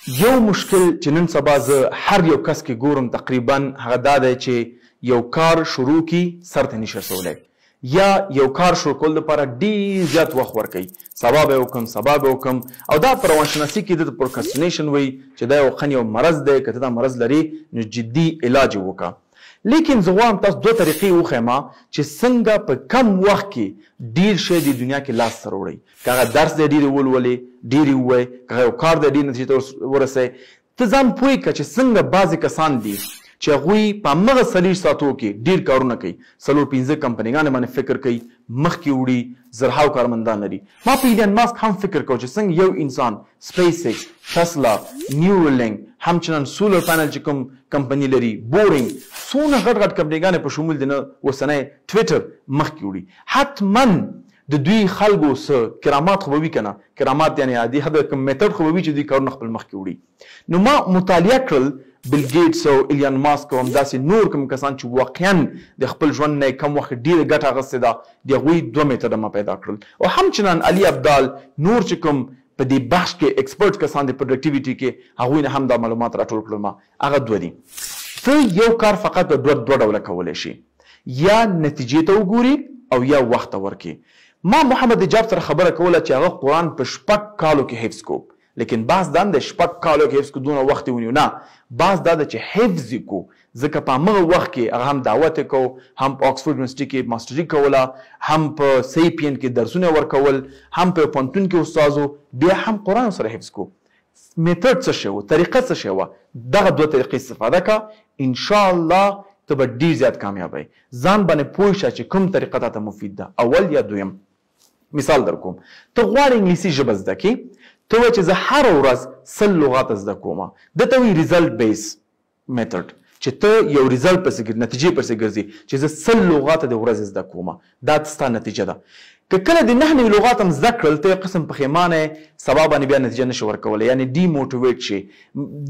یو مشکل چې نن سبا زه هر یو کس کې ګورم تقریبا هغه دا دی چې یو کار شروع کی سر ته نشي رسولی یا یو کار شروع کول دپاره ډېر زیات وخت ورکوي سبا به یې وکم او دا په روانشناسي کې د پروکرسټینیشن وایي چې دا یو یو مرض دی که ته دا مرض لري نو جدي علاج یې وکړه لیکن زه غواړم تاسو دوه طریقې وښیم چې څنګه په کم وخت کې ډېر شی د دنیا کې لاس سره وړئ که هغه درس دی ډېر ولولئ ډېر یې ووایئ که هغه یو کار دی ډېر نتیجې ته ورسئ ته ځان پوه کړه چې څنګه بعضې کسان دي چې هغوی په همغه 40 ساعتو کې ډېر کارونه کوي 4-5 کمپنیګانې باندې فکر کوي مخکې وړي زرهاو کارمندان لري ما په ایلن ماسک هم فکر کوم چې څنګه یو انسان سپیس ایکس ټسلا نیورالینک همچنان سولر پینل چې کوم کمپنی لري بورینګ څونه غټ غټ کمپنیګانې په شمول د اوسنی ټویټر مخکې وړي حتما د دوی خلکو څه کرامات خو به وي که نه کرامات یعنې عادي هغه کوم میتډ خو به وي چې دوی کارونه خپل مخکې وړي نو ما مطالعه کړل بیل ګیټس او ایلن ماسک او همداسې نور کوم کسان چې واقعا د خپل ژوند نه کم وخت ډېره ګټه اخیستې ده د هغوی 2 میتډه ما پیدا کړل او همچنان علي ابدال نور چې کوم په دې بحث کې ایکسپرټ کسان د پروډکټیویټي کې هغوی نه هم دا معلومات راټول کړل ما هغه 2 دي ته یو کار فقط په 2 ډوله کولی شي یا نتیجې ته وګوري او یا وخت ته ورکړي ما محمد حجاب سره خبره کوله چې هغه قرآن په 6 کالو کې حفظ کو لیکن بعض دا د 6 کالو کې حفظ کو دونه وخت ونیو نه بعض دا د چې حفظ کو ځکه په هغه وخت کې هغه هم دعوت کو هم په آکسفورډ یونیورسيټي کې ماسټري کوله هم په سیپین کې درسونه ورکول هم په پونتون کې استادو بیا هم قرآن سره حفظ کو میتډ څه شی و طریقه څه شی و دغه 2 طریقې استفاده کا ان شاء الله ته به ډېر زیات کامیابی ځان باندې پوه شه چې کوم طریقه ته مفید ده اول یا دویم مثال در کوم ته غواړې انګلیسي ژبه زده کړې ته وایې چې زه هره ورځ 100 لغات زده کوم دته وایي ریزلټ بیس میتډ چې ته یو ریزلټ پسې ګرځې نتیجې پسې ګرځې چې زه 100 لغات د ورځې زده کوم دا ستا نتیجه ده که کله د 9 نوي لغات هم زده کړل ته یو قسم پښیمانه سبا باندې بیا نتیجه نشي ورکولی یعنې ډي موټیویټ شي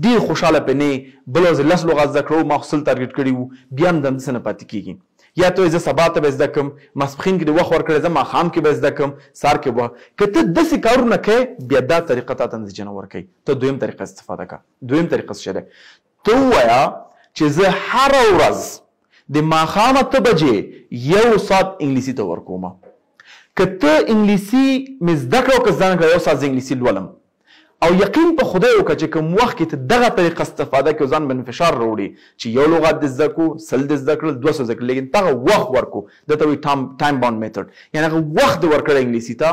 ډېر خوشحاله پرې نه بله ورځ 10 لغات زده کړو ما خو 100 ټارګېټ کړي وو بیا هم دمداسې نه پاتې کېږي یا ته زه سبا ته به زده کړم ماسپښین کې د وخت ورکړی زه ماښام کې به زده کړم سهار کې به که ته داسې کارونه کوې بیا دا طریقه تا ته نتیجه نه ورکوي ته دویم طریقه استفاده کوه دویم طریقه څه دی ته ووایه چې زه هره ورځ د ماښامه 8 بجې 1 ساعت انګلیسي ته ورکوم که ته انګلیسي مې زده کړه او که زده نه کړه 1 ساعت زه انګلیسي لولم او یقین په خدای وکړه چې کوم وخت کې ته دغه طریقه استفاده کوې ځان باندې فشار راوړي چې یو لغت دې زده کړو 100 دې زده کړل 200 زده کړل لیکن دغه وخت ورکو دته وایي ټایم باوند میتډ یعنې هغه وخت دې ورکړی انګلیسي ته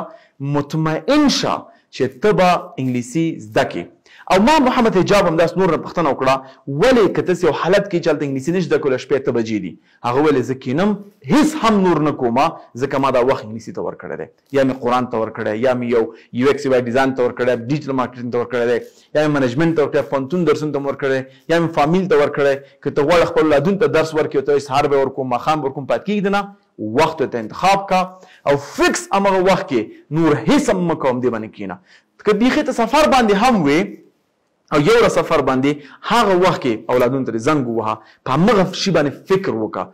مطمئن شه چې ته به انګلیسي زده کړې او ما محمد حجاب هم داس نور نه پوښتنه وکړه ولې که ته یو حالت کې چې هلته انګلیسي نشي زده کولی شپې 8 بجې دي هغه ویلې زه کینم هېڅ هم نور نه کومه ځکه ما دا وخت انګلیسي ته ورکړی دی یا مې قرآن ته ورکړی یا مې یو یو ایکس واي ډیزاین ته ورکړی ډیجیټل مارکیټینګ ته ورکړی دی یا مې منیجمنټ ته ورکړی پوهنتون درسونو ته مې ورکړی یا مې فامیل ته ورکړی که ته غواړې خپل اولادونو ته درس ورکړې ته وایي سهار به ورکوم ماښام به ورکوم پاتې کېږي نه وخت ته انتخاب کا او فکس همغه وخت کې نور هېڅ هم مه کوم دې باندې کښېنه که بیخي ته سفر باندې هم وې او یو ورځ سفر باندې هغه وخت کې اولادونو ته زنګ ووهه په همغه شي باندې فکر وکړه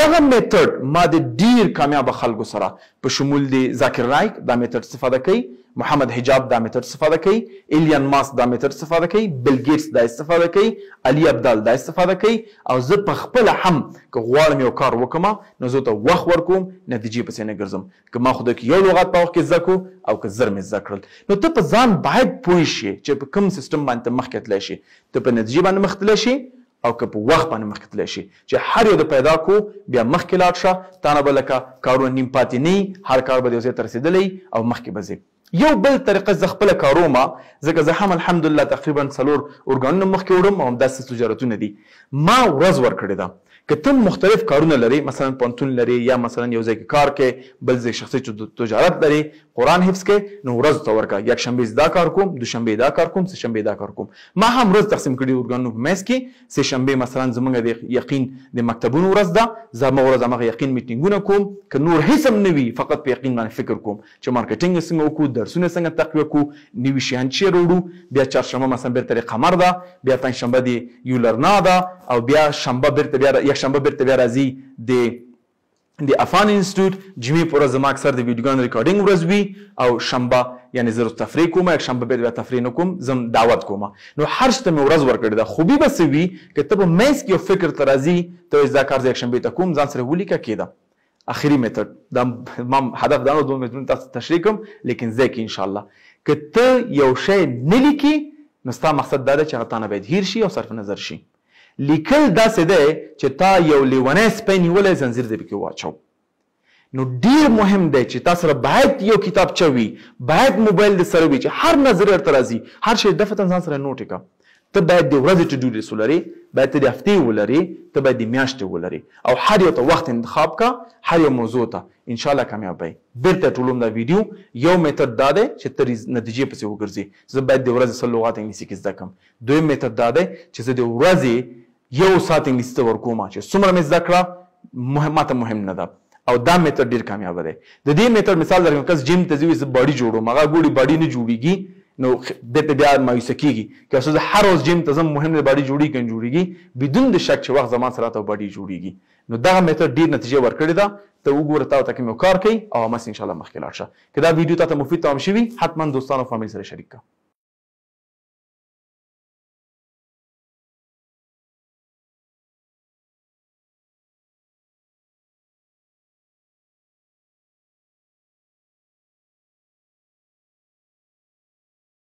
دغه میتډ ما د ډېر کامیابه خلکو سره په شمول د ذاکر نایک دا میتډ استفاده کوي محمد حجاب دا میتډ استفاده کوي ایلن ماسک دا میتډ استفاده کوي بیل ګیټس دا استفاده کوي علي ابدال دا استفاده کوي او زه په خپله هم که غواړم یو کار وکړم نو زه ته وخت ورکوم نتیجې پسې نه ګرځم که ما خدای کې یو لغت په وخت کې زده کړو او که زر مې زده کړل نو ته په ځان باید پوه شې چې په کوم سیستم باندې ته مخکې تللی شي ته په نتیجې باندې مخکې تللی شي او که په وخت باندې مخکې تللی شي چې هر یو د پیدا کو بیا مخکې لاړ شه تا نه به لکه کارونه نیم پاتې نه هر کار به د یو ځای ته رسېدلی او مخکې به ځې یو بل طریقه زه خپله کاروم ځکه زه هم الحمدلله تقریبا 4 ارګانونه مخکې وړم او همداسې تجارتونه دي ما ورځ ورکړې ده که ته مختلف کارونه لري مثلا پوهنتون لري یا مثلا یو ځای کې کار کوې بل ځای شخصي تجارت لري قرآن حفظ کوې نو ورځ ته ورکړه یکشنبې زه دا کار کوم دوشنبې دا کار کوم سهشنبې دا کار کوم ما هم ورځ تقسیم کړي ارګانونو په منځ کې سهشنبې مثلا زموږ د یقین د مکتبونو ورځ ده زه همغه ورځ همغه یقین میټینګونه کوم که نور هېڅ هم نه وي فقط په یقین باندې فکر کوم چې مارکیټینګ څنګه وکړو درسونه څنګه تقویه کړو نوي شیان چې راوړو بیا چهارشنبه مثلا بیرته د قمر ده بیا پنجشنبه د یولرنا ده او بیا شنبه بیرته بیا یکشنبه بیرته بیا راځي د افغان انسټیټیوټ جمعې په ورځ زما اکثر د ویډیوګانو ریکارډینګ ورځ وي او شنبه یعنی زه تفریح کوم یکشنبه بیا تفریح نه کوم زم دعوت کوم نو هر شته مې ورځ ورکړې ده خوبي به څه وي که ته په منځ کې یو فکر ته راځي ته دا کار زه یکشنبې ته کوم ځان سره ولیکه کېده اخري میتود دا ما هدف دا دوه میتودونه تاسو تشریح کوم لیکن زه کې ان شاء الله که ته یو شی نه لیکي نو ستا مقصد دا دی چې هغه تا نه باید هیر شي او صرف نظر شي لیکل داسې دی چې تا یو لیونی سپی نیولی زنځیر دې پکې واچو نو ډیر مهم دی چې تاسو سره باید یو کتابچه وي باید موبایل دې سره وي چې هر نظر درته راځي هر شی دفتن ځان سره نوټ کړه ته باید د ورځې ټو ډو لیست ولري باید ته د هفتې ولري ته باید د میاشتې ولري او هر یو ته وخت انتخاب کا هر یو موضوع ته ان شاء الله کامیاب وي بیرته ټولوم دا ویډیو یو میتود دا دی چې ته نتیجې پسې وګرځي زه باید د ورځې 100 لغات انګلیسي کې زده کړم دویم میتود دا دی چې زه د ورځې یو ساعت انګلیسي ته ورکوم چې څومره مې زده کړه ماته مهم نه ده او دا میتود ډیر کامیاب دی د دې میتود مثال درکوم کس جیم ته ځي زه باډي جوړوم هغه ګوري باډي نه جوړیږي نو د په بیا مایوسه کیږي که اوس هر ورځ جیم ته زم مهم دی باډي جوړی کنه جوړیږي بدون د شک چې وخت زمان سره ته باډي جوړیږي نو دا میتود ډیر نتیجه ورکړی دا ته وګوره تا ته کوم کار کوي او مس ان شاء الله مخکې لاړ شه که دا ویډیو ته مفید تمام شي حتما دوستانو او فامیل سره شریک کړه